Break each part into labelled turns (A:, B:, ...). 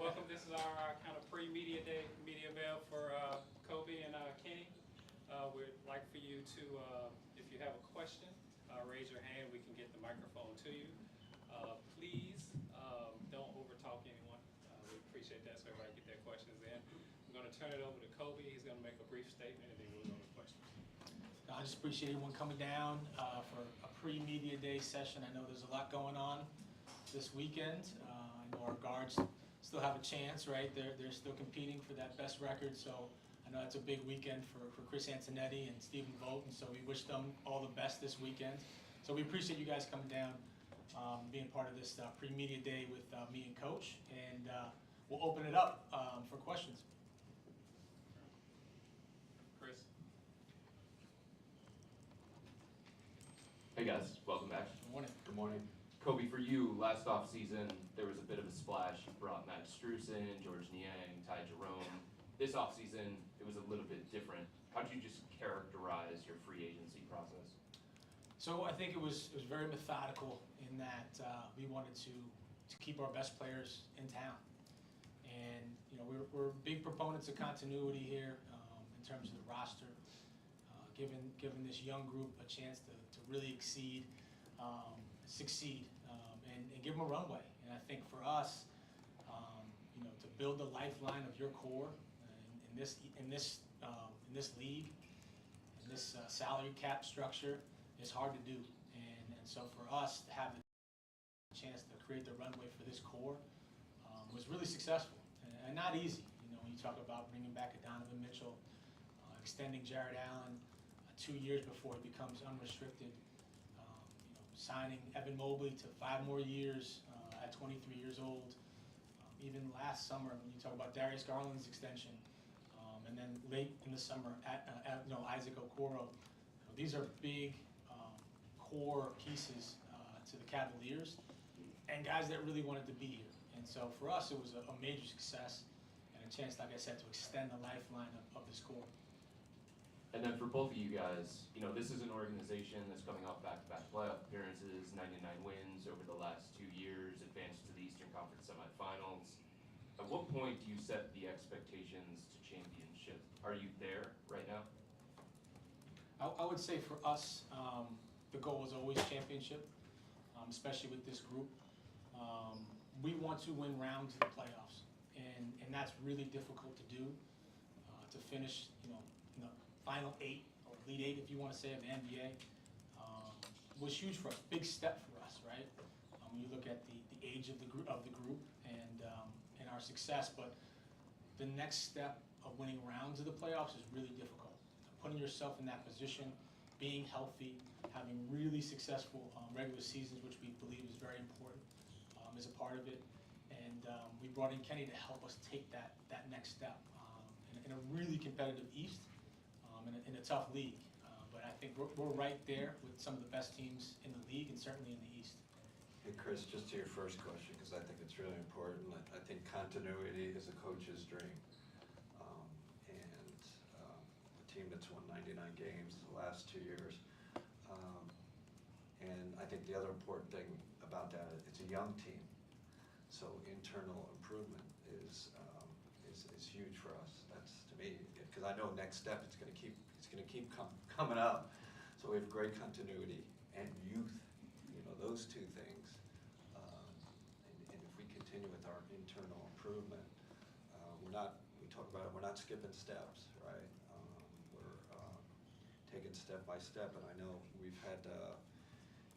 A: Welcome. This is our kind of pre-media day, media mail for Koby and Kenny. We'd like for you to, if you have a question, raise your hand. We can get the microphone to you. Please don't overtalk anyone. We appreciate that, so everybody get their questions in. I'm going to turn it over to Koby. He's going to make a brief statement, and then we'll go to questions.
B: I just appreciate everyone coming down for a pre-media day session. I know there's a lot going on this weekend. I know our guards still have a chance, right? They're still competing for that best record, so I know that's a big weekend for Chris Antonetti and Stephen Vogt, and so we wish them all the best this weekend. So we appreciate you guys coming down, being part of this pre-media day with me and Coach, and we'll open it up for questions.
A: Chris?
C: Hey guys, welcome back.
B: Good morning.
C: Good morning. Koby, for you, last offseason, there was a bit of a splash. You brought Matt Strusen, George Niang, Ty Jerome. This offseason, it was a little bit different. How would you just characterize your free agency process?
B: So I think it was very methodical in that we wanted to keep our best players in town, and you know we're big proponents of continuity here in terms of the roster, giving this young group a chance to really succeed, and give them a runway. And I think for us, you know, to build the lifeline of your core in this league, in this salary cap structure, is hard to do. And so for us to have the chance to create the runway for this core was really successful and not easy. You know, when you talk about bringing back a Donovan Mitchell, extending Jared Allen 2 years before he becomes unrestricted, you know, signing Evan Mobley to 5 more years at 23 years old. Even last summer, when you talk about Darius Garland's extension, and then late in the summer, Isaac Okoro. These are big core pieces to the Cavaliers, and guys that really wanted to be here. And so for us, it was a major success and a chance, like I said, to extend the lifeline of this core.
C: And then for both of you guys, you know, this is an organization that's coming off back-to-back playoff appearances, 99 wins over the last 2 years, advanced to the Eastern Conference semifinals. At what point do you set the expectations to championship? Are you there right now?
B: I would say for us, the goal is always championship, especially with this group. We want to win rounds of the playoffs, and that's really difficult to do. To finish, you know, in the final 8 or Elite 8, if you want to say, of the NBA, was huge for us. Big step for us, right? When you look at the age of the group and our success, but the next step of winning rounds of the playoffs is really difficult. Putting yourself in that position, being healthy, having really successful regular seasons, which we believe is very important, is a part of it. And we brought in Kenny to help us take that next step in a really competitive East, in a tough league. But I think we're right there with some of the best teams in the league, and certainly in the East.
D: Hey Chris, just to your first question, because I think it's really important. I think continuity is a coach's dream. A team that's won 99 games the last 2 years. And I think the other important thing about that, it's a young team. So internal improvement is huge for us. That's, to me, because I know next step it's going to keep coming up. So we have great continuity and youth. You know, those two things. And if we continue with our internal improvement, we talk about it, we're not skipping steps, right? We're taking step by step, and I know we've had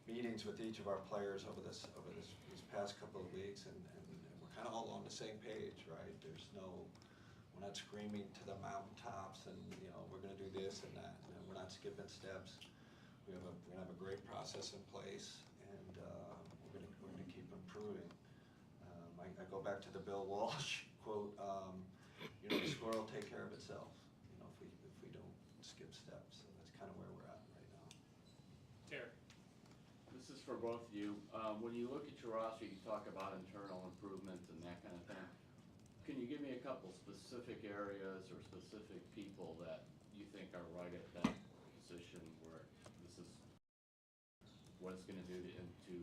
D: meetings with each of our players over these past couple of weeks, and we're kind of all on the same page, right? We're not screaming to the mountaintops, and you know we're going to do this and that. And we're not skipping steps. We're going to have a great process in place, and we're going to keep improving. I go back to the Bill Walsh quote. You know, the score will take care of itself. You know, if we don't skip steps. So that's kind of where we're at right now.
A: Terry.
E: This is for both of you. When you look at your roster, you talk about internal improvement and that kind of thing. Can you give me a couple specific areas or specific people that you think are right at that position where this is what it's going to do to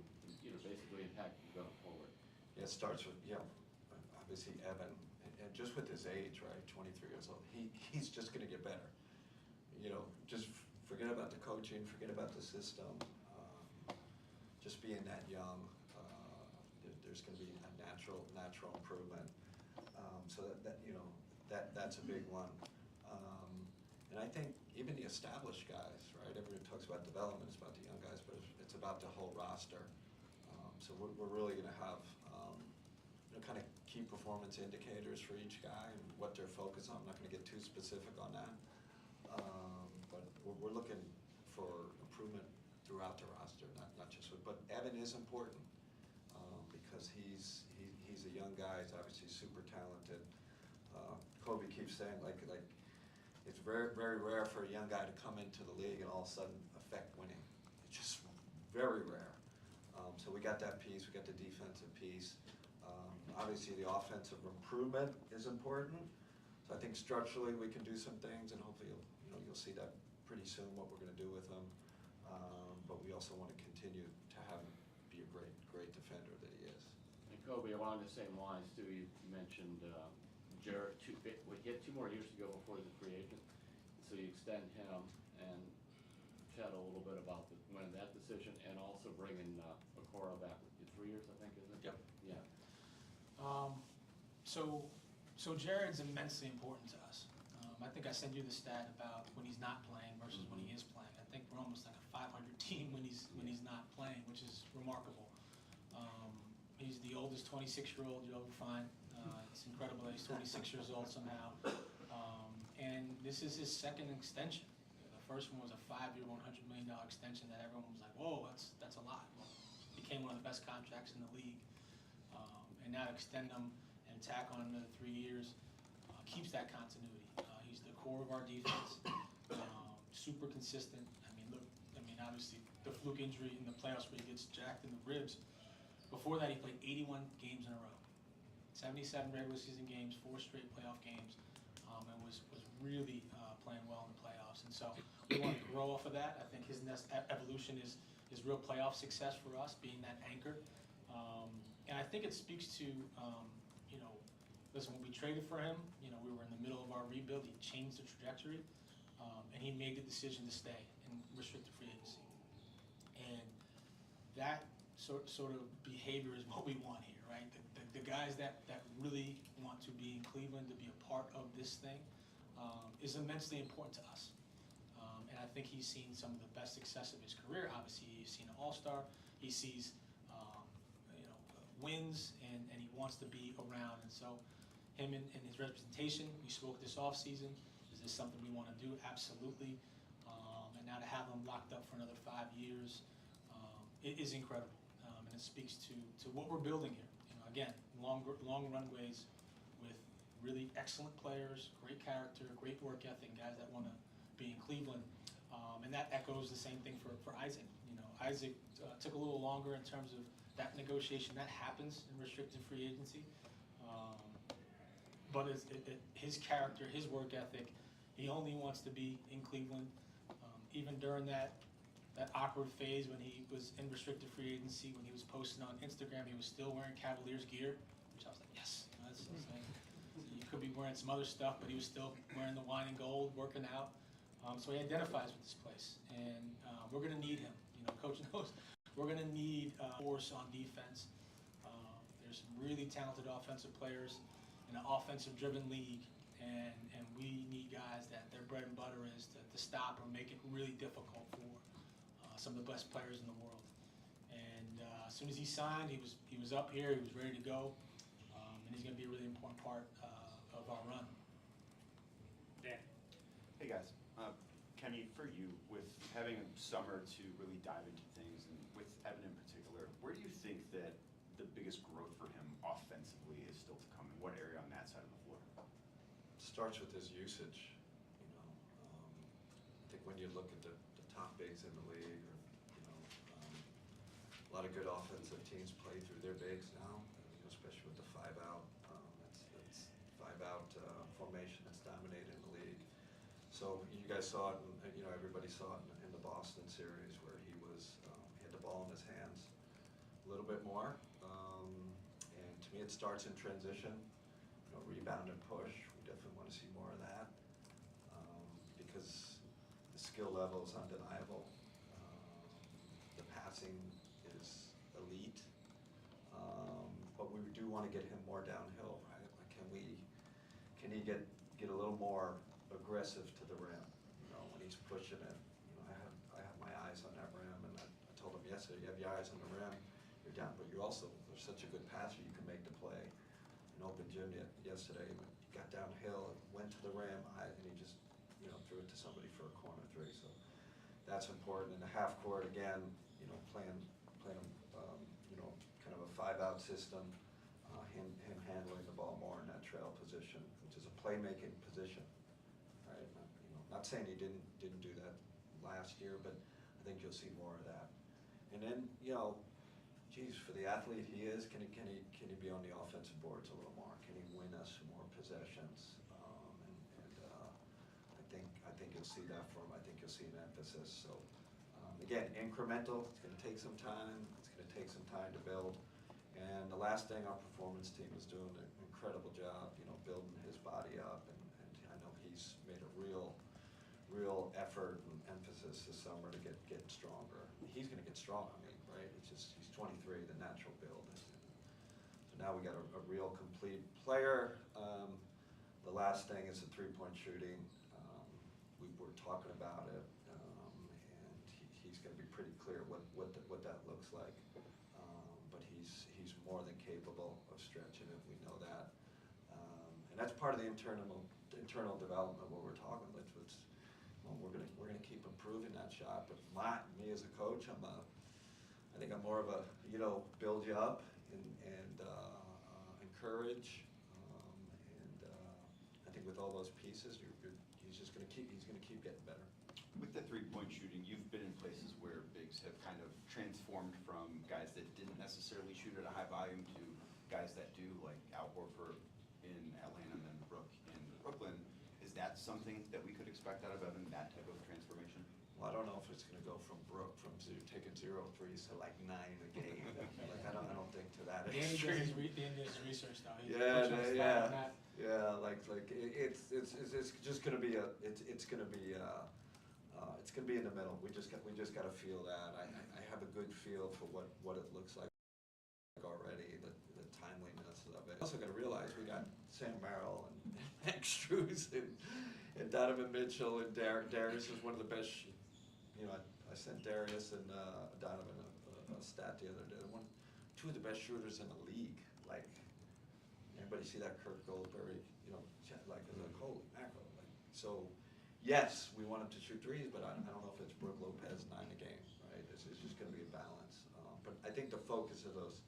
E: basically impact you going forward?
D: Yeah, it starts with, obviously Evan, and just with his age, right, 23 years old, he's just going to get better. You know, just forget about the coaching, forget about the system. just being that young, there's going to be a natural improvement. So that's a big one. And I think even the established guys, right? Everyone talks about development, it's about the young guys, but it's about the whole roster. So we're really going to have kind of key performance indicators for each guy and what they're focused on. I'm not going to get too specific on that, but we're looking for improvement throughout the roster, not just with. But Evan is important because he's a young guy. He's obviously super talented. Koby keeps saying like it's very rare for a young guy to come into the league and all of a sudden affect winning. It's just very rare. So we got that piece. We got the defensive piece. Obviously, the offensive improvement is important. So I think structurally we can do some things, and hopefully you'll see that pretty soon what we're going to do with him. But we also want to continue to have him be a great defender that he is.
E: And Koby, along the same lines too, you mentioned Jarrett. He had 2 more years to go before the free agent, so you extend him and chat a little bit about when that decision, and also bringing Okoro back with you. 3 years, I think, isn't it?
B: Yep.
E: Yeah.
B: So Jared's immensely important to us. I think I sent you the stat about when he's not playing versus when he is playing. I think we're almost like a 500 team when he's not playing, which is remarkable. He's the oldest 26-year-old you'll ever find. It's incredible that he's 26 years old somehow. And this is his second extension. The first one was a 5-year, $100 million extension that everyone was like, whoa, that's a lot. Well, became one of the best contracts in the league. And now to extend them and tack on another 3 years keeps that continuity. He's the core of our defense, super consistent. Obviously the fluke injury in the playoffs where he gets jacked in the ribs. Before that, he played 81 games in a row, 77 regular season games, 4 straight playoff games, and was really playing well in the playoffs. And so we want to grow off of that. I think his next evolution is real playoff success for us, being that anchor. And I think it speaks to, listen, when we traded for him, we were in the middle of our rebuild. He changed the trajectory, and he made the decision to stay in restricted free agency. And that sort of behavior is what we want here, right? The guys that really want to be in Cleveland, to be a part of this thing, is immensely important to us. And I think he's seen some of the best success of his career. Obviously, he's seen an all-star. He sees wins, and he wants to be around. And so him and his representation, we spoke this offseason. Is this something we want to do? Absolutely. And now to have him locked up for another 5 years, it is incredible. And it speaks to what we're building here. Again, long runways with really excellent players, great character, great work ethic, guys that want to be in Cleveland. And that echoes the same thing for Isaac. Isaac took a little longer in terms of that negotiation. That happens in restricted free agency. But his character, his work ethic, he only wants to be in Cleveland. Even during that awkward phase when he was in restricted free agency, when he was posting on Instagram, he was still wearing Cavaliers gear, which I was like, yes. He could be wearing some other stuff, but he was still wearing the wine and gold, working out. So he identifies with this place, and we're going to need him. Coach knows we're going to need a force on defense. There's some really talented offensive players in an offensive-driven league, and we need guys that their bread and butter is to stop or make it really difficult for some of the best players in the world. And as soon as he signed, he was up here, he was ready to go, and he's going to be a really important part of our run.
A: Dan.
F: Hey guys, Kenny, for you, with having a summer to really dive into things, and with Evan in particular, where do you think that the biggest growth for him offensively is still to come, and what area on that side of the floor?
D: Starts with his usage. I think when you look at the top bigs in the league, a lot of good offensive teams play through their bigs now, especially with the 5-out. That's 5-out formation that's dominated in the league. So you guys saw it, and everybody saw it in the Boston series where he had the ball in his hands a little bit more. And to me, it starts in transition, rebound and push. We definitely want to see more of that because the skill level is undeniable. The passing is want to get him more downhill, right? Like, can he get a little more aggressive to the rim? You know, when he's pushing it. You know, I have my eyes on that rim, and I told him yesterday, you have your eyes on the rim, you're down, but you're also such a good passer, you can make the play. In open gym yesterday, he got downhill, went to the rim, and he just, you know, threw it to somebody for a corner three. So that's important. In the half court, again, you know, playing you know, kind of a 5-out system, him handling the ball more in that trail position, which is a playmaking position, right? You know, not saying he didn't do that last year, but I think you'll see more of that. And then, you know, geez, for the athlete he is, can he be on the offensive boards a little more? Can he win us more possessions? I think you'll see that from him. I think you'll see an emphasis. So again, incremental. It's going to take some time. It's going to take some time to build. And the last thing, our performance team is doing an incredible job, you know, building his body up. And I know he's made a real effort and emphasis this summer to get stronger. He's going to get strong. I mean, right? It's just he's 23, the natural build. So now we got a real complete player. The last thing is the three-point shooting. We were talking about it, and he's going to be pretty clear what that looks like. But he's more than capable of stretching it. We know that, and that's part of the internal development. What we're talking about, we're gonna keep improving that shot. But me as a coach, I think I'm more of a, you know, build you up and encourage, and I think with all those pieces, he's gonna keep getting better.
F: With the three-point shooting, you've been in places where bigs have kind of transformed from guys that didn't necessarily shoot at a high volume to guys that do, like Al Horford in Atlanta and then Brook in Brooklyn. Is that something that we could expect out of Evan, that type of transformation?
D: Well, I don't know if it's going to go from Brook taking 0 threes to like 9 a game. Like I don't think to that
B: Danny
D: extreme.
B: does his research though. He's
D: Yeah,
B: pushing his stat on that.
D: yeah. Like it's just going to be it's going to be in the middle. We just got to feel that. I have a good feel for what it looks like already. The timeliness of it. Also got to realize we got Sam Merrill and Max Struz and Donovan Mitchell and Darius is one of the best. You know, I sent Darius and Donovan a stat the other day. Two of the best shooters in the league. Like, anybody see that Kirk Goldberry? You know, like holy mackerel. Like, so, yes, we want him to shoot threes, but I don't know if it's Brook Lopez 9 a game, right? It's just going to be a balance. But I think the focus of those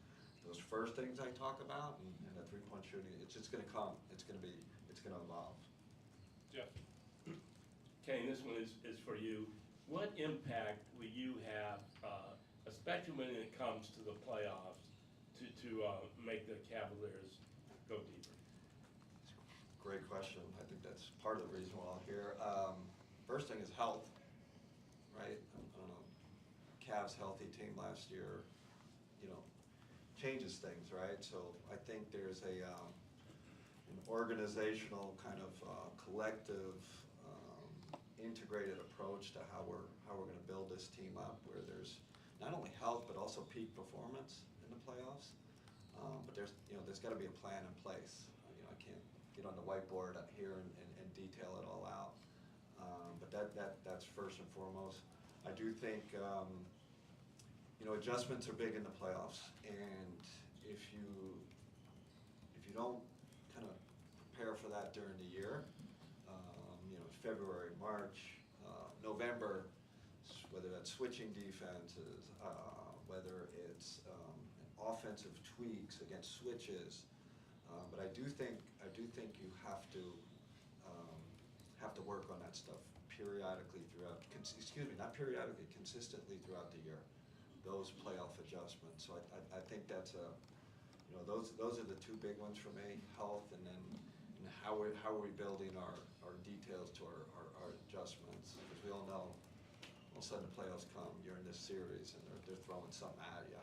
D: first things I talk about and the three-point shooting, it's just going to come. It's going to evolve.
A: Jeff.
G: Kenny, this one is for you. What impact will you have, especially when it comes to the playoffs, to make the Cavaliers go deeper?
D: Great question. I think that's part of the reason we're all here. First thing is health, right? I don't know. Cavs healthy team last year, you know, changes things, right? So I think there's an organizational kind of collective, integrated approach to how we're going to build this team up, where there's not only health but also peak performance in the playoffs. But there's got to be a plan in place. You know, I can't get on the whiteboard here and detail it all out. But that's first and foremost. I do think you know, adjustments are big in the playoffs, and if you don't kind of prepare for that during the year, you know, February, March, November, whether that's switching defenses, whether it's offensive tweaks against switches, but I do think you have to work on that stuff periodically throughout. Not periodically, consistently throughout the year. Those playoff adjustments. So I think that's you know, those are the two big ones for me: health, and then how are we building our details to our adjustments? Because we all know, all of a sudden the playoffs come, you're in this series, and they're throwing something at you.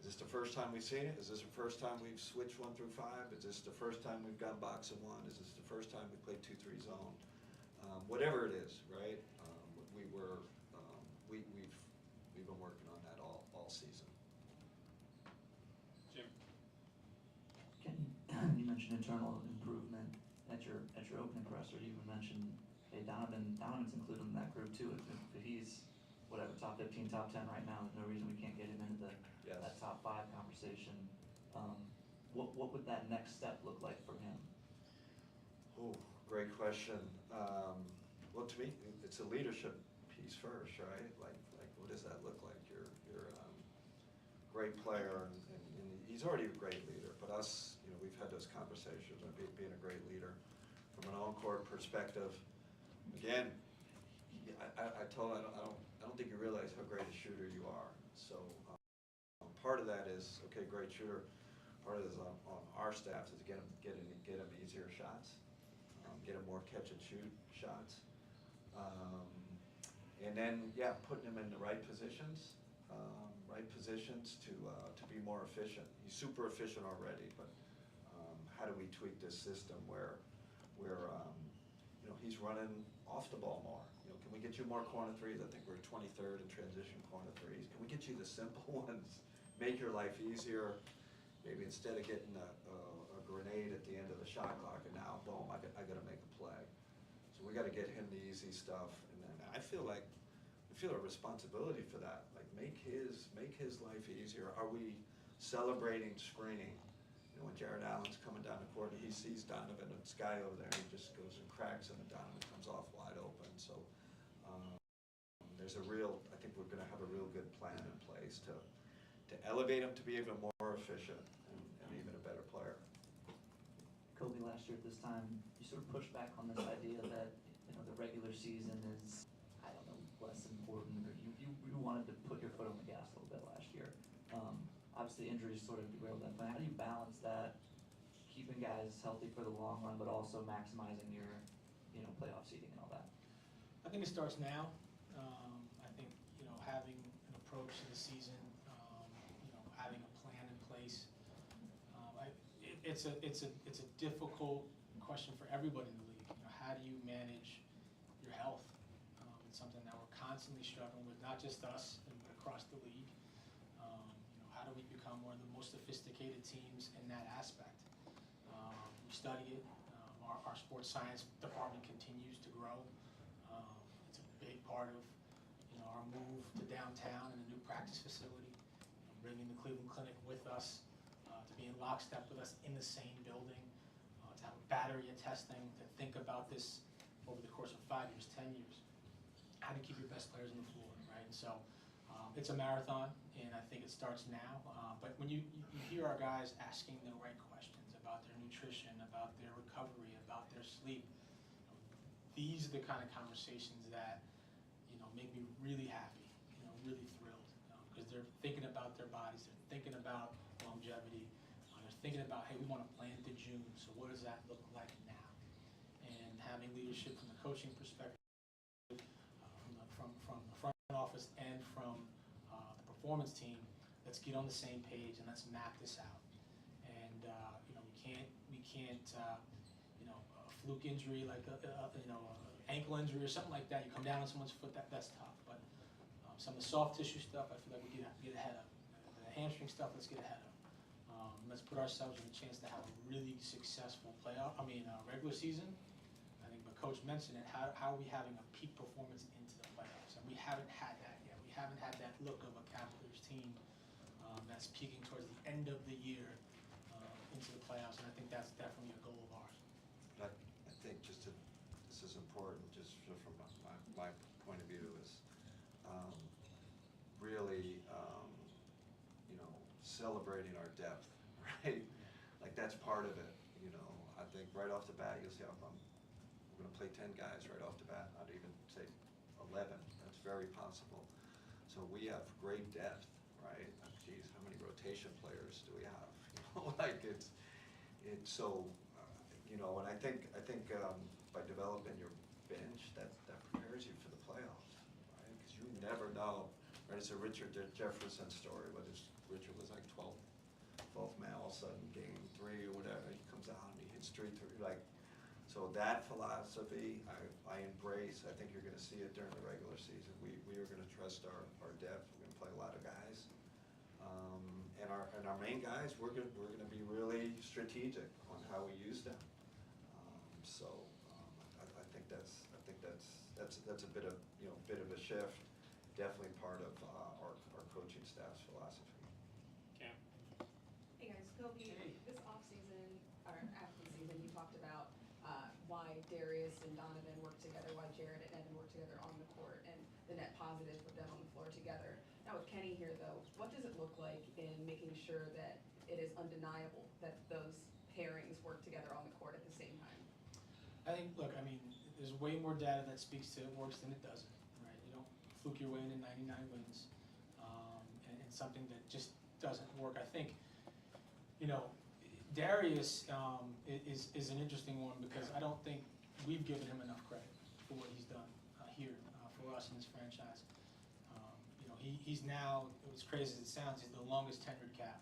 D: Is this the first time we've seen it? Is this the first time we've switched 1 through 5? Is this the first time we've gone box and 1? Is this the first time we played 2-3 zone? Whatever it is, right? We've been working on that all season.
A: Jim.
H: mentioned internal improvement at your opening presser. You even mentioned, hey, Donovan's included in that group too. If he's whatever top 15, top 10 right now, there's no reason we can't get him into
D: Yes.
H: that top 5 conversation. What would that next step look like for him?
D: Oh, great question. Well, to me, it's a leadership piece first, right? Like what does that look like? You're great player, and he's already a great leader. But us, we've had those conversations of being a great leader from an on-court perspective. Again, I told him I don't think you realize how great a shooter you are. So part of that is great shooter. Part of it is on our staff is get him easier shots, get him more catch and shoot shots, and then putting him in the right positions to be more efficient. He's super efficient already, but how do we tweak this system where he's running off the ball more? Can we get you more corner threes? I think we're 23rd in transition corner threes. Can we get you the simple ones? Make your life easier. Maybe instead of getting a grenade at the end of the shot clock, and now boom, I got to make a play. So we got to get him the easy stuff, and then I feel a responsibility for that. Like make his life easier. Are we celebrating screening? When Jared Allen's coming down the court, he sees Donovan and Sky over there, and he just goes and cracks him, and Donovan comes off wide open. So I think we're going to have a real good plan in place to elevate him to be even more efficient and even a better player.
H: Koby, last year at this time, you sort of pushed back on this idea that the regular season is, I don't know, less important, or you wanted to put your foot on the gas a little bit last year. Obviously, injuries sort of derailed that plan. How do you balance that, keeping guys healthy for the long run, but also maximizing your playoff seeding and all that?
B: I think it starts now. I think having an approach to the season, having a plan in place. It's a difficult question for everybody in the league. How do you manage your health? It's something that we're constantly struggling with, not just us, but across the league. How do we become one of the most sophisticated teams in that aspect? We study it. Our sports science department continues to grow. It's a big part of our move to downtown and a new practice facility, bringing the Cleveland Clinic with us, to be in lockstep with us in the same building, to have a battery of testing, to think about this over the course of 5 years, 10 years. How to keep your best players on the floor, right? And so it's a marathon, and I think it starts now. But when you hear our guys asking the right questions about their nutrition, about their recovery, about their sleep, these are the kind of conversations that make me really happy, really thrilled, because they're thinking about their bodies, they're thinking about longevity, they're thinking about, hey, we want to plan to June, so what does that look like now? And having leadership from the coaching perspective, from the front office and from the performance team, let's get on the same page and let's map this out. And we can't a fluke injury like ankle injury or something like that. You come down on someone's foot, that's tough. But some of the soft tissue stuff, I feel like we get ahead of. The hamstring stuff, let's get ahead of. Let's put ourselves in a chance to have a really successful regular season. I think, but Coach mentioned it. How are we having a peak performance into the playoffs? And we haven't had that yet. We haven't had that look of a Cavaliers team that's peaking towards the end of the year into the playoffs. And I think that's definitely a goal of ours.
D: I think this is important, just from my point of view, is really celebrating our depth, right? Like that's part of it. I think right off the bat you'll see we're going to play 10 guys right off the bat. I'd even say 11. That's very possible. So we have great depth, right? Geez, how many rotation players do we have? Like it's so. And I think by developing your bench, that prepares you for the playoffs, right? Because you never know, right? It's a Richard Jefferson story, but Richard was like 12th man, all of a sudden game 3 or whatever, he comes out and he hits 3 like. So that philosophy I embrace. I think you're going to see it during the regular season. We are going to trust our depth. We're going to play a lot of guys, and our our main guys, we're gonna be really strategic on how we use them. I think that's a bit of, bit of a shift, definitely part of our coaching staff's philosophy.
A: Cam?
I: Hey guys, Koby, this offseason, or after the season, you talked about why Darius and Donovan work together, why Jared and Evan work together on the court, and the net positive with them on the floor together. Now with Kenny here though, what does it look like in making sure that it is undeniable that those pairings work together on the court at the same time?
B: I think, look, I mean, there's way more data that speaks to it works than it doesn't, right? You don't fluke your way into 99 wins, and something that just doesn't work. I think, Darius is an interesting one because I don't think we've given him enough credit for what he's done here for us in this franchise. He's now, as crazy as it sounds, he's the longest tenured Cav,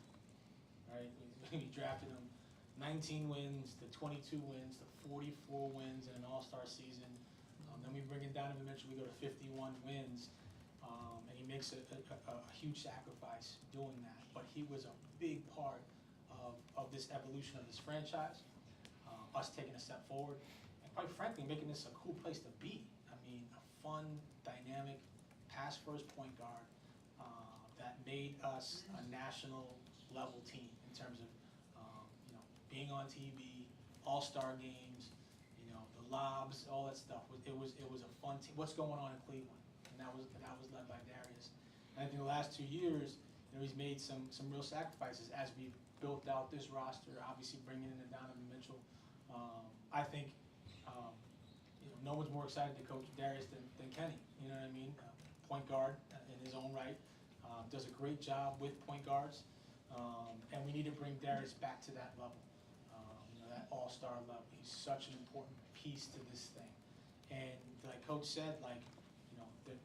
B: right? We drafted him 19 wins to 22 wins to 44 wins in an all-star season. Then we bring it down to Mitchell, we go to 51 wins, and he makes a huge sacrifice doing that. But he was a big part of this evolution of this franchise, us taking a step forward, and quite frankly, making this a cool place to be. I mean, a fun, dynamic, pass-first point guard that made us a national level team in terms of being on TV, all-star games, the lobs, all that stuff. It was a fun team. What's going on in Cleveland? And that was led by Darius. And I think the last 2 years, he's made some real sacrifices as we've built out this roster. Obviously, bringing in Donovan Mitchell. I think no one's more excited to coach Darius than Kenny. You know what I mean? Point guard in his own right, does a great job with point guards, and we need to bring Darius back to that level. That all-star level. He's such an important piece to this thing. And like Coach said,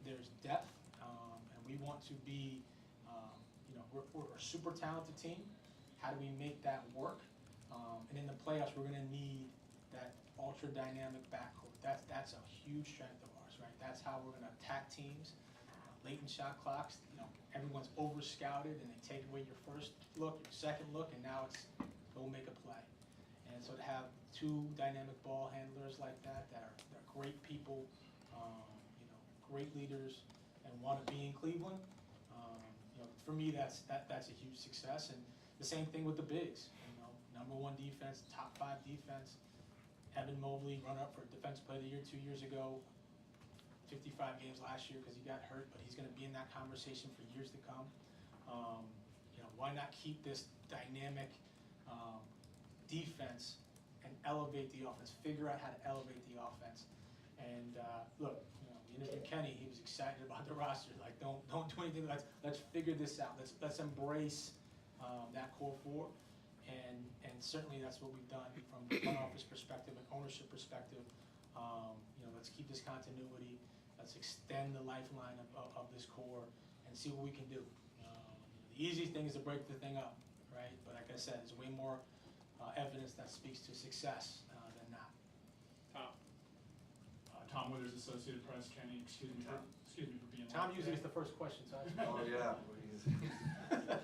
B: there's depth, and we want to be, we're a super talented team. How do we make that work? And in the playoffs, we're going to need that ultra-dynamic backcourt. That's a huge strength of ours, right? That's how we're going to attack teams. Latent shot clocks, everyone's over-scouted, and they take away your first look, your second look, and now it's go make a play. And so to have two dynamic ball handlers like that are great people, great leaders, and want to be in Cleveland, for me that's a huge success. And the same thing with the bigs. Number one defense, top 5 defense. Evan Mobley, runner-up for Defensive Player of the Year 2 years ago. 55 games last year because he got hurt, but he's going to be in that conversation for years to come. Why not keep this dynamic defense and elevate the offense? Figure out how to elevate the offense. And look, we interviewed Kenny. He was excited about the roster. Like, don't do anything. Let's figure this out. Let's embrace that core 4. And certainly that's what we've done from the front office perspective and ownership perspective. Let's keep this continuity. Let's extend the lifeline of this core and see what we can do. The easiest thing is to break the thing up, right? But like I said, there's way more evidence that speaks to success than not.
A: Tom?
J: Tom Withers, Associated Press. Kenny, excuse me for being late.
B: Tom usually is the first question, so
D: Oh, yeah.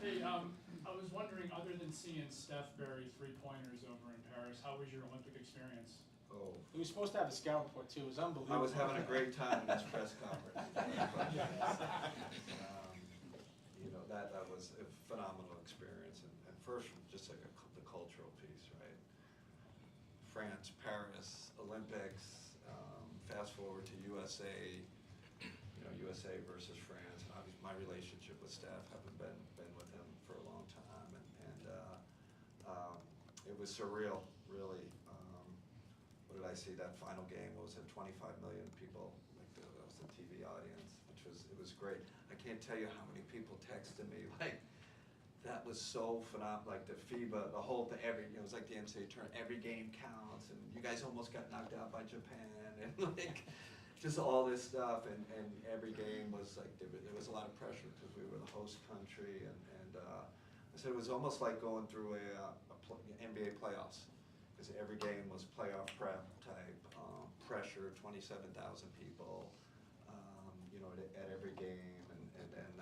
J: Hey, I was wondering, other than seeing Steph bury 3-pointers over in Paris, how was your Olympic experience?
D: Oh.
B: we were supposed to have a scout report too. It was unbelievable.
D: I was having a great time in this press conference. That was a phenomenal experience. And first, just like the cultural piece, right? France, Paris, Olympics, fast forward to USA, USA versus France. And obviously my relationship with Steph, having been with him for a long time. And it was surreal, really. What did I see? That final game, what was it, 25 million people, that was the TV audience, it was great. I can't tell you how many people texted me, that was so phenomenal, the FIBA, the whole thing, it was like the NCAA tournament, every game counts, and you guys almost got knocked out by Japan, and just all this stuff, and every game was there was a lot of pressure because we were the host country, and I said it was almost like going through a NBA playoffs. Because every game was playoff prep type pressure, 27,000 people, at every game, and then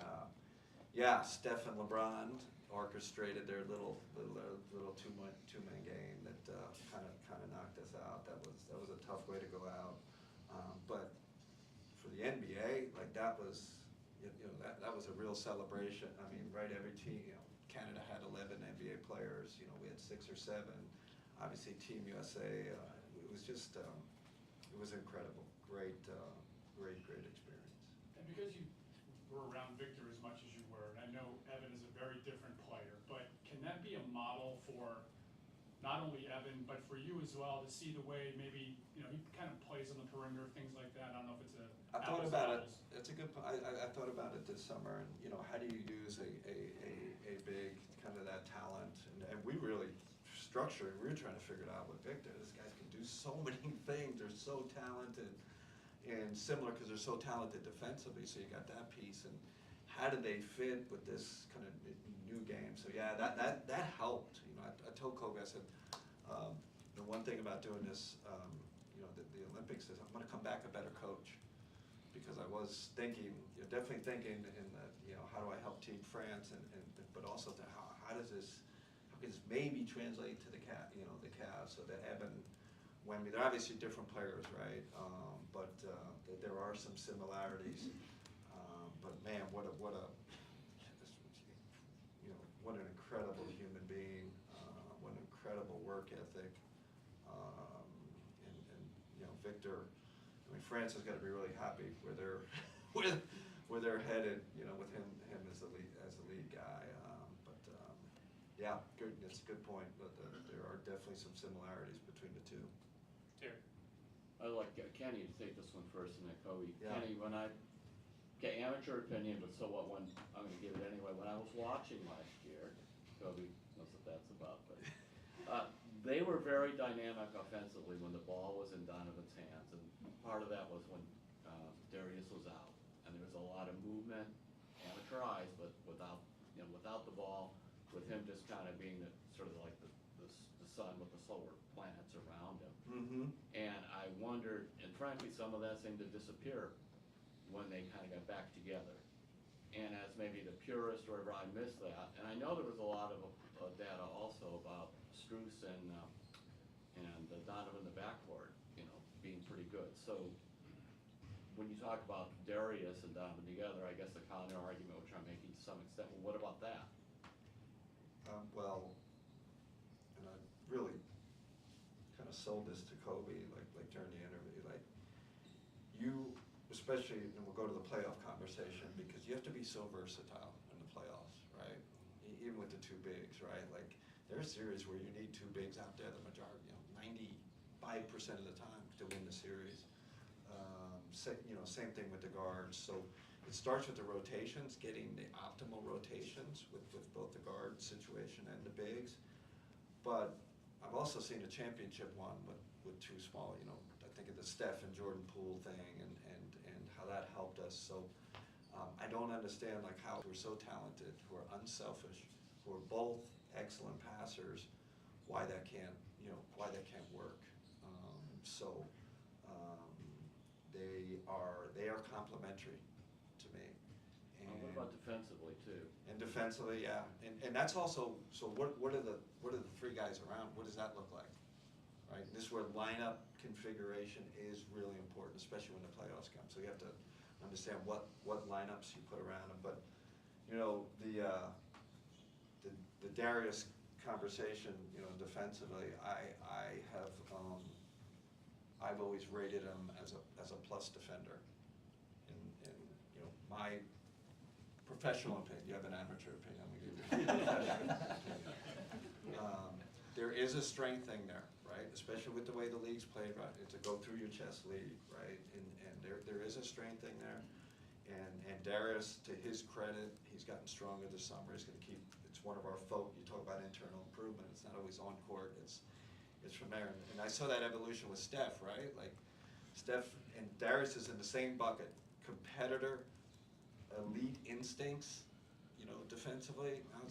D: yeah, Steph and LeBron orchestrated their little two-man game that kind of knocked us out. That was a tough way to go out. But for the NBA, like that was that was a real celebration. I mean, right, every team, Canada had 11 NBA players. We had 6 or 7. Obviously, Team USA. It was just it was incredible. Great experience.
J: And because you were around Victor as much as you were, and I know Evan is a very different player, but can that be a model for not only Evan, but for you as well, to see the way maybe, he kind of plays on the perimeter, things like that? I don't know if it's a
D: I thought
J: apples to
D: about it.
J: apples.
D: That's a good point. I thought about it this summer, and how do you use a big kind of that talent? And we really structured. We were trying to figure it out with Victor. This guy can do so many things. They're so talented, and similar because they're so talented defensively. So you got that piece, and how do they fit with this kind of new game? So yeah, that helped. I told Koby, I said, the one thing about doing this, the Olympics is I'm going to come back a better coach, because I was thinking, definitely thinking in that, how do I help Team France, but also how can this maybe translate to the Cavs, so that Evan, Wemby, they're obviously different players, right? But there are some similarities. But man, what an incredible human being, what an incredible work ethic, and Victor. I mean, France has got to be really happy where they're where they're headed, with him as the lead guy. Yeah, good. That's a good point. But there are definitely some similarities between the two.
A: Terry.
E: I'd like Kenny to take this one first, and then Koby.
D: Yeah.
E: Kenny, amateur opinion, but so what? When I'm going to give it anyway. When I was watching last year, Koby knows what that's about, but they were very dynamic offensively when the ball was in Donovan's hands, and part of that was when Darius was out, and there was a lot of movement, amateur eyes, but without the ball, with him just kind of being sort of like the sun with the solar planets around him.
D: Mm-hmm.
E: And I wondered, and frankly, some of that seemed to disappear when they kind of got back together. And as maybe the purist, or whatever, I missed that. And I know there was a lot of data also about Strus and Donovan in the backcourt, being pretty good. So when you talk about Darius and Donovan together, I guess the counter argument, which I'm making to some extent, well, what about that?
D: Well, and I really kind of sold this to Koby, like during the interview, like you, especially, and we'll go to the playoff conversation, because you have to be so versatile in the playoffs, right? Even with the two bigs, right? Like there are series where you need two bigs out there the majority, 95% of the time to win the series. Same thing with the guards. So it starts with the rotations, getting the optimal rotations with both the guard situation and the bigs. But I've also seen a championship one with two small, I think of the Steph and Jordan Poole thing and how that helped us. So I don't understand how we're so talented, who are unselfish, who are both excellent passers, why that can't work. They are complementary to me. And
E: What about defensively too?
D: And defensively, yeah, and that's also, so what are the three guys around? What does that look like, right? This is where lineup configuration is really important, especially when the playoffs come. So you have to understand what lineups you put around them. But the Darius conversation, defensively, I've always rated him as a plus defender. In my professional opinion, you have an amateur opinion, I'm gonna give you a professional opinion. There is a strength thing there, right? Especially with the way the league's played, right? It's a go through your chest league, right? And there is a strength thing there. And Darius, to his credit, he's gotten stronger this summer. He's gonna keep, it's one of our folk, you talk about internal improvement, it's not always on court, it's from there. And I saw that evolution with Steph, right? Like Steph and Darius is in the same bucket. Competitor, elite instincts, defensively. Now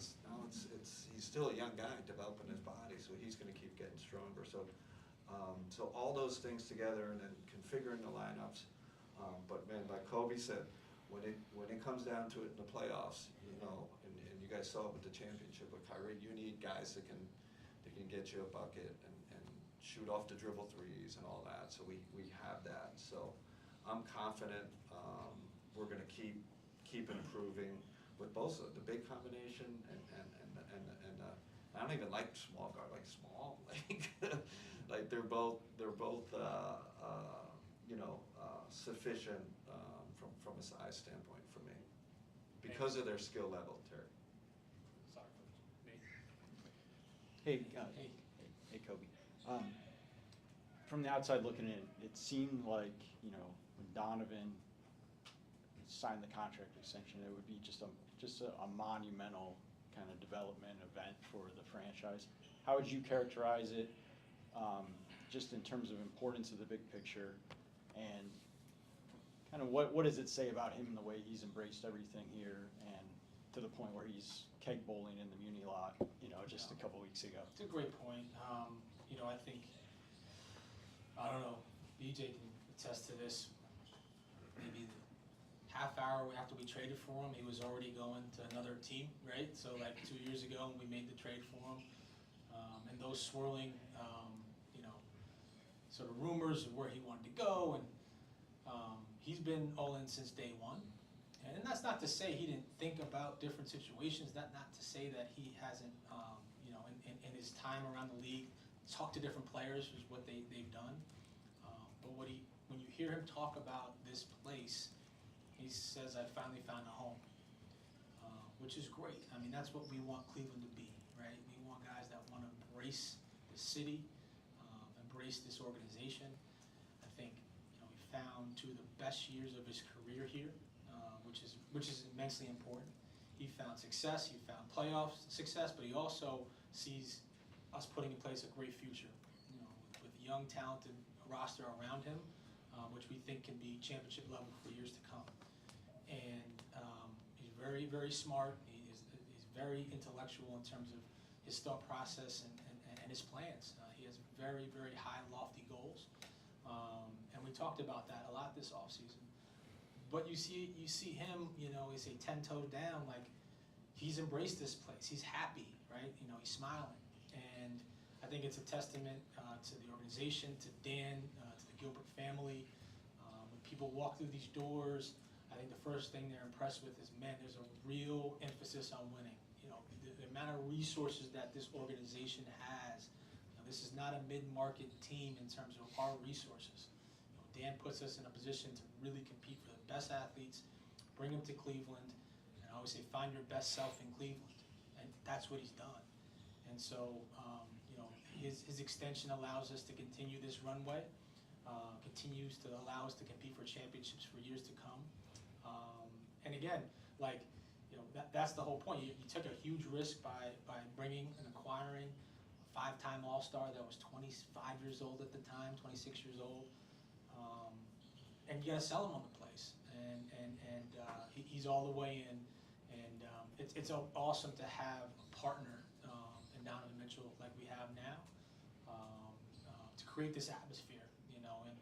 D: it's he's still a young guy developing his body, so he's going to keep getting stronger. So all those things together, and then configuring the lineups. But man, like Koby said, when it comes down to it in the playoffs, you know, and you guys saw it with the championship with Kyrie, you need guys that can get you a bucket and shoot off the dribble threes and all that. So we have that. So I'm confident we're going to keep improving with both of the big combination and I don't even like small guard, like small, like they're both you know, sufficient from a size standpoint for me because of their skill level, Terry.
A: Sorry, Nate.
K: Hey, Koby. From the outside looking in, it seemed like, you know, when Donovan signed the contract extension, it would be just a monumental kind of development event for the franchise. How would you characterize it, just in terms of importance of the big picture, and kind of what does it say about him and the way he's embraced everything here, and to the point where he's keg bowling in the Muni lot, you know, just a couple weeks ago?
B: It's a great point. You know, I think, I don't know, BJ can attest to this, maybe the half hour after we traded for him, he was already going to another team, right? So like 2 years ago, we made the trade for him. And those swirling, you know, sort of rumors of where he wanted to go, and he's been all in since day one. And that's not to say he didn't think about different situations, not to say that he hasn't, you know, in his time around the league, talked to different players, is what they've done. But when you hear him talk about this place, he says, I finally found a home, which is great. I mean, that's what we want Cleveland to be, right? We want guys that want to embrace the city, embrace this organization. I think, you know, he found 2 of the best years of his career here, which is immensely important. He found success, he found playoff success, but he also sees us putting in place a great future, you know, with a young, talented roster around him, which we think can be championship level for years to come. And he's very, very smart. He's very intellectual in terms of his thought process and his plans. He has very, very high, lofty goals. And we talked about that a lot this offseason. But you see him, you know, he's 10-toed down, like he's embraced this place. He's happy, right? You know, he's smiling. And I think it's a testament to the organization, to Dan, to the Gilbert family. When people walk through these doors, I think the first thing they're impressed with is, man, there's a real emphasis on winning. You know, the amount of resources that this organization has. You know, this is not a mid-market team in terms of our resources. You know, Dan puts us in a position to really compete for the best athletes, bring them to Cleveland, and I always say, find your best self in Cleveland. And that's what he's done. And so, you know, his extension allows us to continue this runway, continues to allow us to compete for championships for years to come. And again, like, you know, that's the whole point. You took a huge risk by bringing and acquiring a 5-time All-Star that was 25 years old at the time, 26 years old, and you got to sell him on the place. And he's all the way in. And it's awesome to have a partner in Donovan Mitchell like we have now, to create this atmosphere, you know. And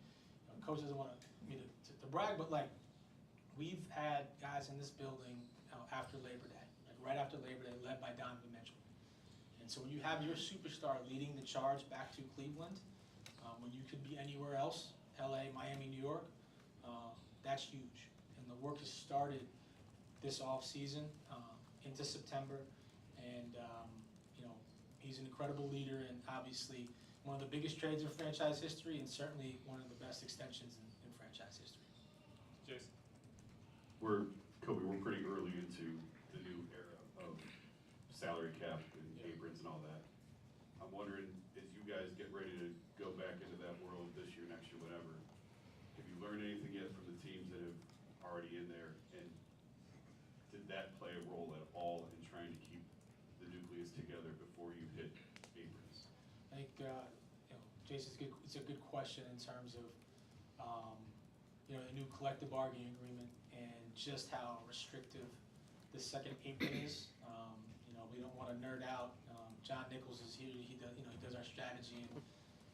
B: you know, Coach doesn't want me to brag, but like, we've had guys in this building after Labor Day, like right after Labor Day, led by Donovan Mitchell. And so when you have your superstar leading the charge back to Cleveland, when you could be anywhere else, LA, Miami, New York, that's huge. And the work has started this off season into September. And you know, he's an incredible leader, and obviously one of the biggest trades in franchise history, and certainly one of the best extensions in franchise history.
A: Jason.
L: Koby, we're pretty early into the new era of salary cap and aprons and all that. I'm wondering, as you guys get ready to go back into that world this year, next year, whatever, have you learned anything yet from the teams that have already in there? And did that play a role at all in trying to keep the nucleus together before you hit aprons?
B: I think, you know, Jason, it's a good question in terms of, you know, the new collective bargaining agreement and just how restrictive the second apron is. You know, we don't want to nerd out. John Nichols is here. He does our strategy, and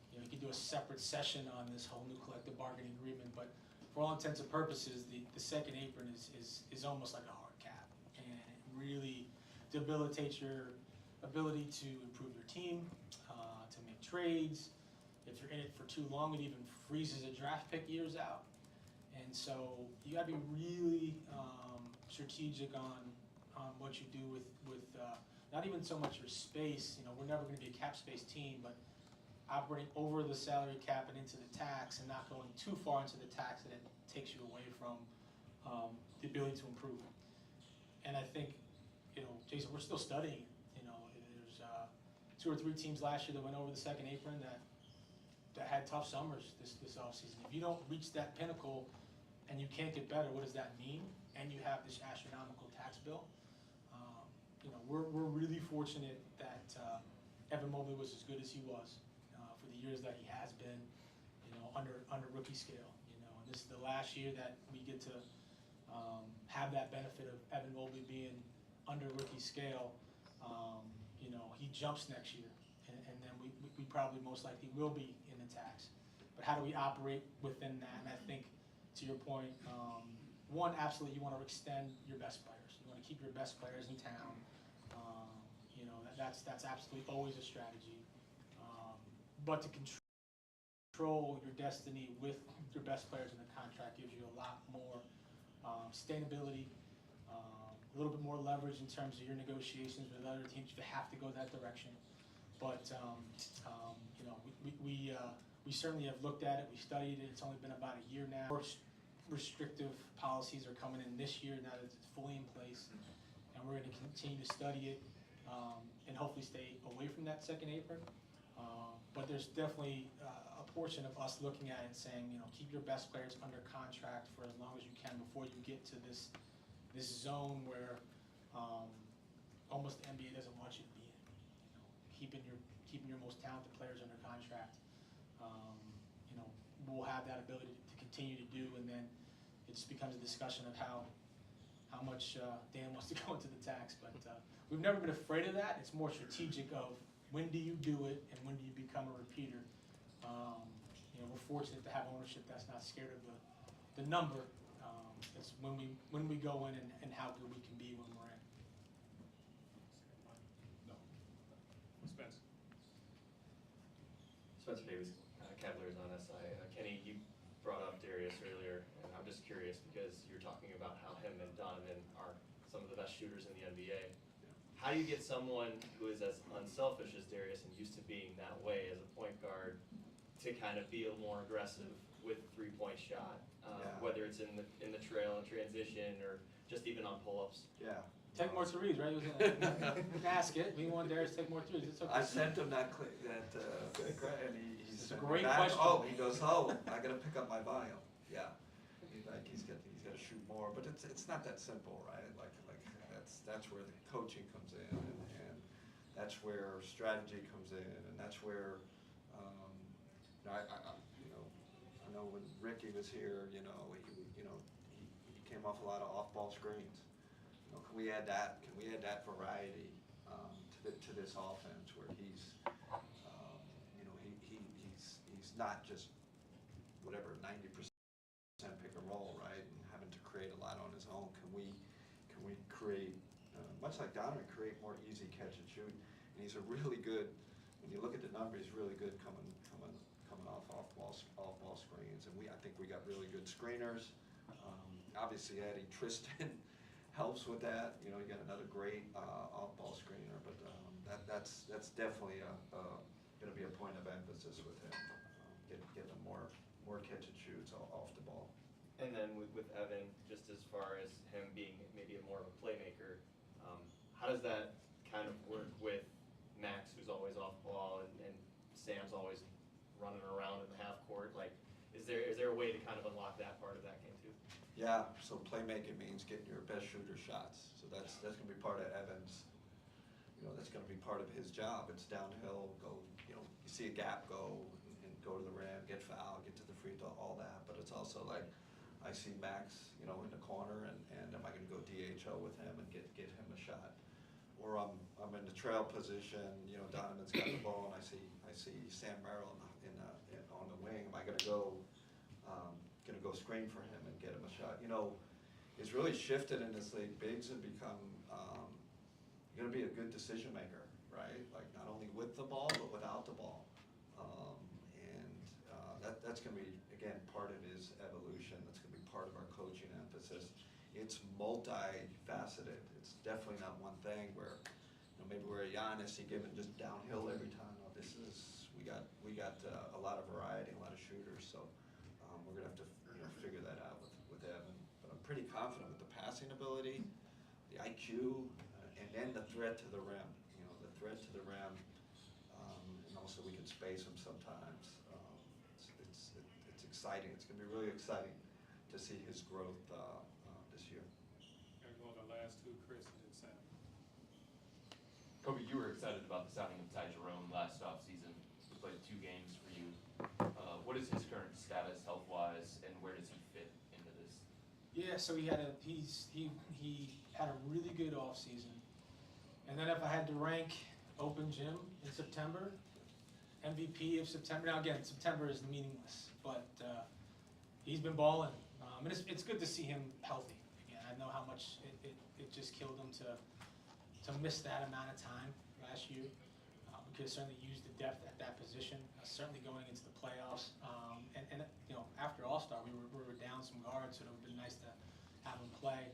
B: you know, he could do a separate session on this whole new collective bargaining agreement. But for all intents and purposes, the second apron is almost like a hard cap, and it really debilitates your ability to improve your team, to make trades. If you're in it for too long, it even freezes a draft pick years out. And so you got to be really strategic on what you do with not even so much your space. You know, we're never going to be a cap space team, but operating over the salary cap and into the tax, and not going too far into the tax that it takes you away from the ability to improve. And I think, you know, Jason, we're still studying. You know, there's 2 or 3 teams last year that went over the second apron that had tough summers this offseason. If you don't reach that pinnacle and you can't get better, what does that mean? And you have this astronomical tax bill. You know, we're really fortunate that Evan Mobley was as good as he was for the years that he has been, you know, under rookie scale. You know, and this is the last year that we get to have that benefit of Evan Mobley being under rookie scale. You know, he jumps next year, and then we probably most likely will be in the tax. But how do we operate within that? And I think, to your point, one, absolutely, you want to extend your best players. You want to keep your best players in town. You know, that's absolutely always a strategy. But to control your destiny with your best players in the contract gives you a lot more sustainability, a little bit more leverage in terms of your negotiations with other teams if you have to go that direction. But you know, we certainly have looked at it. We studied it. It's only been about a year now. Restrictive policies are coming in this year now that it's fully in place, and we're going to continue to study it and hopefully stay away from that second apron. But there's definitely a portion of us looking at it and saying, you know, keep your best players under contract for as long as you can before you get to this zone where almost the NBA doesn't want you to be in. You know, keeping your most talented players under contract. You know, we'll have that ability to continue to do, and then it just becomes a discussion of how much Dan wants to go into the tax. But we've never been afraid of that. It's more strategic of when do you do it and when do you become a repeater. You know, we're fortunate to have ownership that's not scared of the number. It's when we go in and how good we can be when we're in.
A: No. Spence.
C: Spencer Davis, Cavaliers on SI. Kenny, you brought up Darius earlier, and I'm just curious because you're talking about how him and Donovan are some of the best shooters in the NBA. How do you get someone who is as unselfish as Darius and used to being that way as a point guard to kind of be a more aggressive with three-point shot, whether it's in the trail and transition or just even on pull-ups?
D: Yeah.
B: Take more threes, right? It was a basket. We want Darius to take more threes. It's okay.
D: I sent him that and he
B: It's a
D: sent me
B: great
D: back,
B: question.
D: oh, he goes, oh, I gotta pick up my volume. Yeah. He's gotta shoot more, but it's not that simple, right? Like that's where the coaching comes in, and that's where strategy comes in, and that's where I know when Ricky was here, he came off a lot of off-ball screens. You know, can we add that variety to this offense where he's not just whatever 90% pick and roll, right, and having to create a lot on his own. Can we create much like Donovan, create more easy catch and shoot? And he's a really good. When you look at the numbers, he's really good coming off ball screens, and I think we got really good screeners. Obviously, adding Tristan helps with that. You know, you got another great off ball screener, but that's definitely going to be a point of emphasis with him. Getting them more catch and shoots off the ball.
C: And then with Evan, just as far as him being maybe more of a playmaker, how does that kind of work with Max, who's always off ball, and Sam's always running around in the half court? Like, is there a way to kind of unlock that part of that game too?
D: Yeah. So playmaking means getting your best shooter shots. So that's going to be part of Evan's. You know, that's going to be part of his job. It's downhill, go. You know, you see a gap, go and go to the rim, get fouled, get to the free throw, all that. But it's also like, I see Max, you know, in the corner, and am I going to go DHO with him and get him a shot? Or I'm in the trail position, you know, Donovan's got the ball, and I see Sam Merrill on the wing. Am I going to go gonna go screen for him and get him a shot. You know, it's really shifted in this league. Bigs have become, gonna be a good decision maker, right? Like not only with the ball, but without the ball. That's gonna be, again, part of his evolution. That's gonna be part of our coaching emphasis. It's multifaceted. It's definitely not one thing where, you know, maybe we're a Giannis, he given just downhill every time. No, this is, we got a lot of variety, a lot of shooters, so we're gonna have to, you know, figure that out with Evan. But I'm pretty confident with the passing ability, the IQ, and then the threat to the rim. You know, the threat to the rim, and also we can space him sometimes. It's exciting. It's gonna be really exciting to see his growth this year.
A: Gonna go to the last two, Chris and then Sam.
C: Koby, you were excited about the signing of Ty Jerome last offseason. He played 2 games for you. What is his current status health-wise, and where does he fit into this?
B: Yeah, so he had a really good offseason. And then if I had to rank open gym in September, MVP of September. Now again, September is meaningless, but he's been balling. And it's good to see him healthy again. I know how much it just killed him to miss that amount of time last year. We could certainly use the depth at that position, certainly going into the playoffs. And you know, after All-Star, we were down some guards, so it would have been nice to have him play.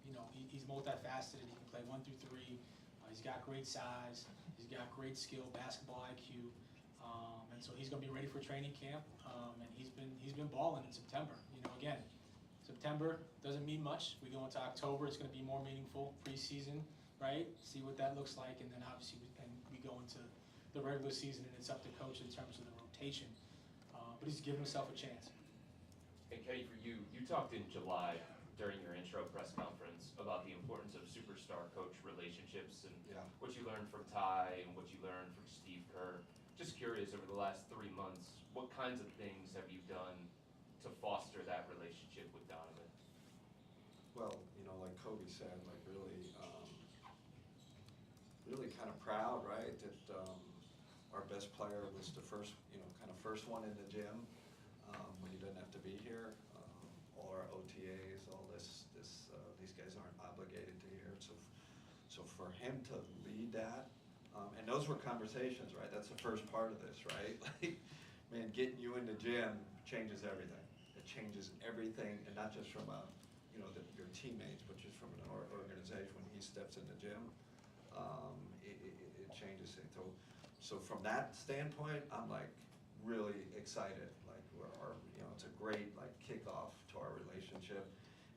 B: You know, he's multifaceted. He can play 1 through 3. He's got great size. He's got great skill, basketball IQ, and so he's going to be ready for training camp. And he's been balling in September. You know, again, September doesn't mean much. We go into October, it's going to be more meaningful. Preseason, right? See what that looks like, and then obviously we go into the regular season, and it's up to coach in terms of the rotation. But he's giving himself a chance.
C: And Kenny, for you, you talked in July during your intro press conference about the importance of superstar-coach relationships and what you learned from Ty and what you learned from Steve Kerr. Just curious, over the last 3 months, what kinds of things have you done to foster that relationship with Donovan?
D: Well, you know, like Koby said, like really kind of proud, right, that our best player was the first, you know, kind of first one in the gym when he doesn't have to be here. All our OTAs, all these guys aren't obligated to hear it. So for him to lead that, and those were conversations, right? That's the first part of this, right? Like, man, getting you in the gym changes everything. It changes everything, and not just from your teammates, but just from an organization. When he steps in the gym, it changes things. So from that standpoint, I'm like really excited. Like it's a great like kickoff to our relationship.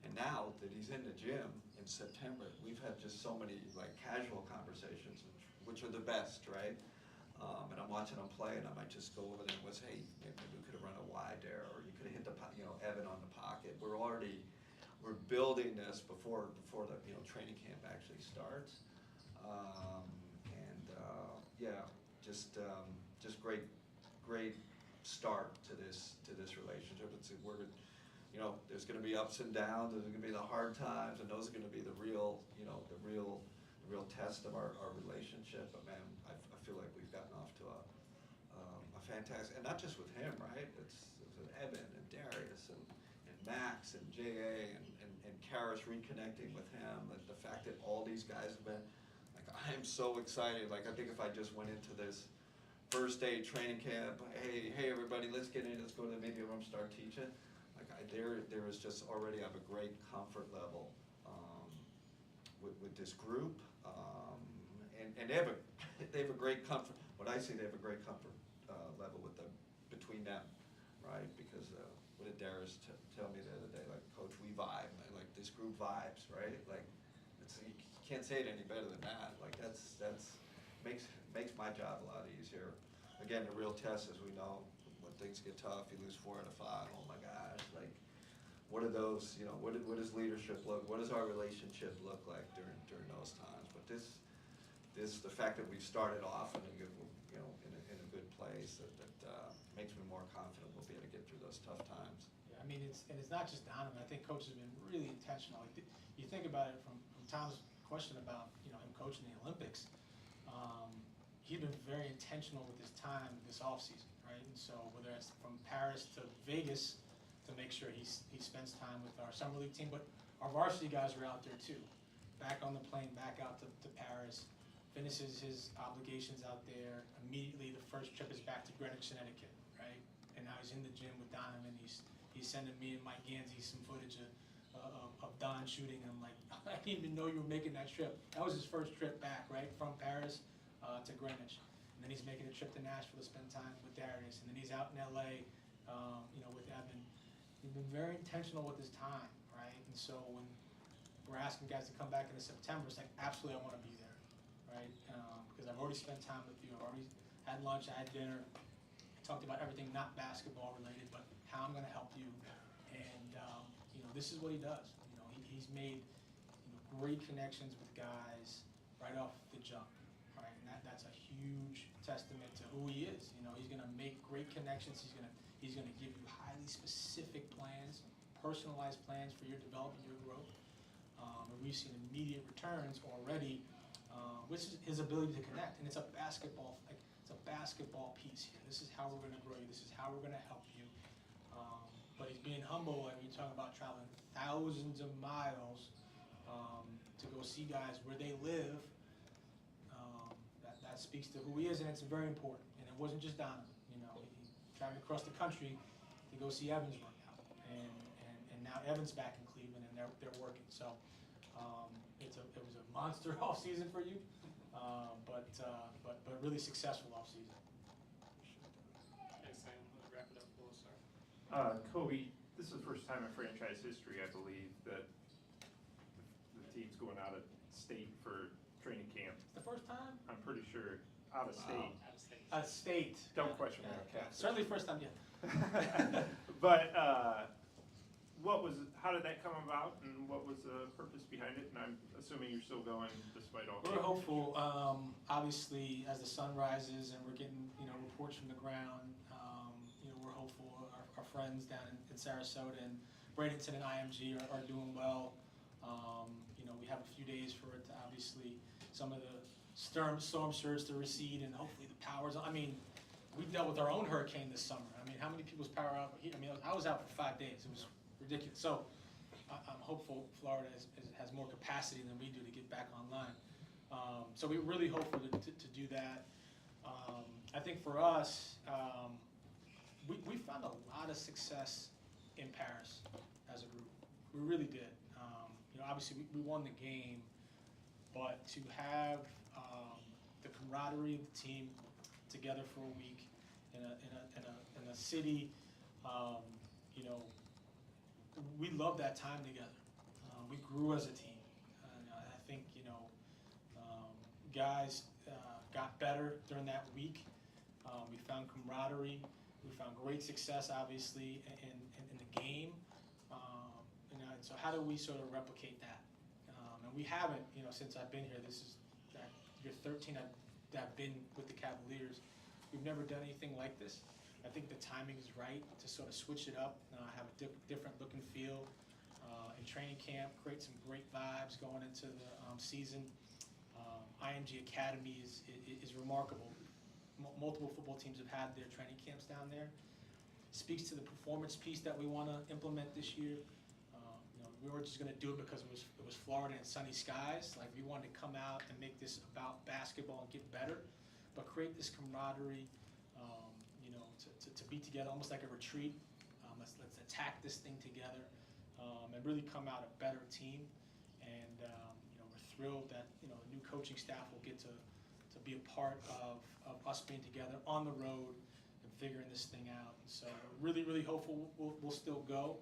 D: And now that he's in the gym in September, we've had just so many like casual conversations, which are the best, right? And I'm watching him play, and I might just go over there and say, hey, maybe we could have run a wide there, or you could have hit the Evan on the pocket. We're building this before the training camp actually starts, just great start to this relationship. There's going to be ups and downs. There's going to be the hard times, and those are going to be the real test of our relationship. But man, I feel like we've gotten off to a fantastic, and not just with him, right? It's with Evan and Darius and Max and J.A. and Karis reconnecting with him. The fact that all these guys have been, like, I am so excited. Like, I think if I just went into this first day training camp, hey everybody, let's get in, let's go to the media room, start teaching. Like, there is just already, I have a great comfort level with this group, and they have a great comfort. What I see, they have a great comfort level between them, right? Because what did Darius tell me the other day? Like, Coach, we vibe. Like this group vibes, right? Like, you can't say it any better than that. Like that's makes my job a lot easier. Again, the real test, as we know, when things get tough, you lose 4 out of 5. Oh my gosh! Like, what are those? What does leadership look? What does our relationship look like during those times? But the fact that we've started off in a good, in a good place, that makes me more confident we'll be able to get through those tough times.
B: Yeah, I mean, it's not just Donovan. I think coach has been really intentional. Like, you think about it from Tom's question about him coaching the Olympics. He's been very intentional with his time this offseason, right? And so whether it's from Paris to Vegas to make sure he spends time with our summer league team, but our varsity guys are out there too. Back on the plane, back out to Paris, finishes his obligations out there. Immediately, the first trip is back to Greenwich, Connecticut, right? And now he's in the gym with Donovan. He's sending me and Mike Gansey some footage of Don shooting. I'm like, I didn't even know you were making that trip. That was his first trip back, right, from Paris to Greenwich. And then he's making a trip to Nashville to spend time with Darius. And then he's out in LA, with Evan. He's been very intentional with his time, right? And so when we're asking guys to come back into September, it's like, absolutely, I want to be there, right? Because I've already spent time with you. I've already had lunch, I had dinner, talked about everything not basketball related, but how I'm going to help you. And, this is what he does. He's made great connections with guys right off the jump, right? And that's a huge testament to who he is. He's going to make great connections. He's going to give you highly specific plans, personalized plans for your development, your growth. And we've seen immediate returns already, which is his ability to connect. And it's a basketball piece here. This is how we're going to grow you. This is how we're going to help you. But he's being humble, and you're talking about traveling thousands of miles to go see guys where they live. That speaks to who he is, and it's very important. And it wasn't just Donovan. He traveled across the country to go see Evans work out, and now Evans back in Cleveland, and they're working. So it was a monster off season for you, but really successful off season.
A: Thanks, Sam. Let's wrap it up for us, sir.
M: Koby, this is the first time in franchise history, I believe, that the team's going out of state for training camp.
B: The first time?
M: I'm pretty sure out of state.
A: Out of state.
B: A state.
M: Don't question me.
B: Okay. Certainly first time, yeah.
M: But how did that come about, and what was the purpose behind it? And I'm assuming you're still going despite all.
B: We're hopeful. Obviously, as the sun rises and we're getting reports from the ground, we're hopeful. Our friends down in Sarasota and Bradenton and IMG are doing well. We have a few days for it to obviously some of the storm surge to recede, and hopefully the power's on. I mean, we dealt with our own hurricane this summer. I mean, how many people's power out? I was out for 5 days. It was ridiculous. So I'm hopeful Florida has more capacity than we do to get back online. So we're really hopeful to do that. I think for us, we found a lot of success in Paris as a group. We really did. Obviously we won the game, but to have the camaraderie of the team together for a week in a city, we loved that time together. We grew as a team. I think guys got better during that week. We found camaraderie. We found great success, obviously, in the game. And so how do we sort of replicate that? And we haven't, since I've been here. This is year 13 I've been with the Cavaliers. We've never done anything like this. I think the timing is right to sort of switch it up, have a different look and feel in training camp, create some great vibes going into the season. IMG Academy is remarkable. Multiple football teams have had their training camps down there. Speaks to the performance piece that we want to implement this year. We weren't just going to do it because it was Florida and sunny skies. Like, we wanted to come out and make this about basketball and get better, but create this camaraderie. To be together, almost like a retreat. Let's attack this thing together and really come out a better team. And we're thrilled that the new coaching staff will get to be a part of us being together on the road and figuring this thing out. And so really, really hopeful we'll still go.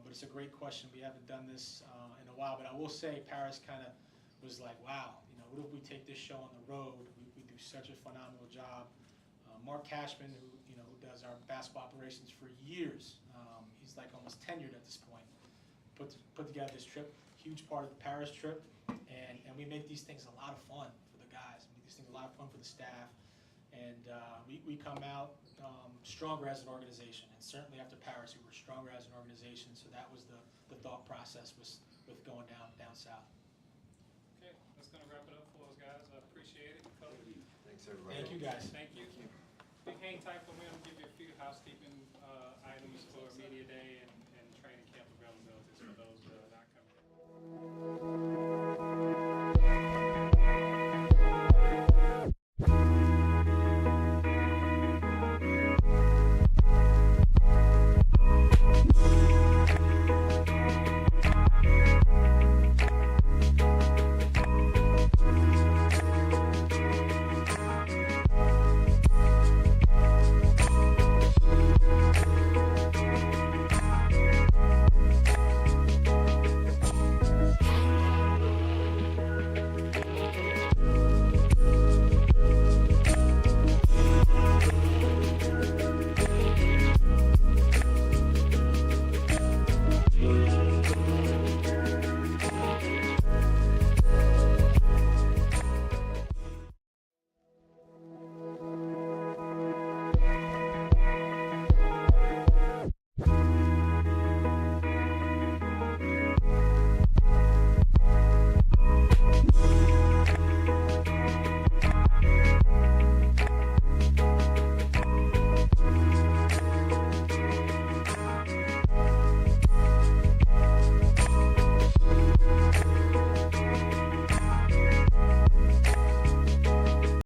B: But it's a great question. We haven't done this in a while. But I will say Paris kind of was like, wow, what if we take this show on the road? We do such a phenomenal job. Mark Cashman, who does our basketball operations for years, he's like almost tenured at this point, put together this trip, huge part of the Paris trip, and we make these things a lot of fun for the guys. We make these things a lot of fun for the staff, and we come out stronger as an organization. And certainly after Paris, we were stronger as an organization. So that was the thought process with going down south.
A: Okay, that's going to wrap it up for us, guys. I appreciate it. Koby.
D: Thanks, everybody.
B: Thank you, guys.
A: Thank you. Big hang tight for me. I'm gonna give you a few housekeeping items for Media Day, and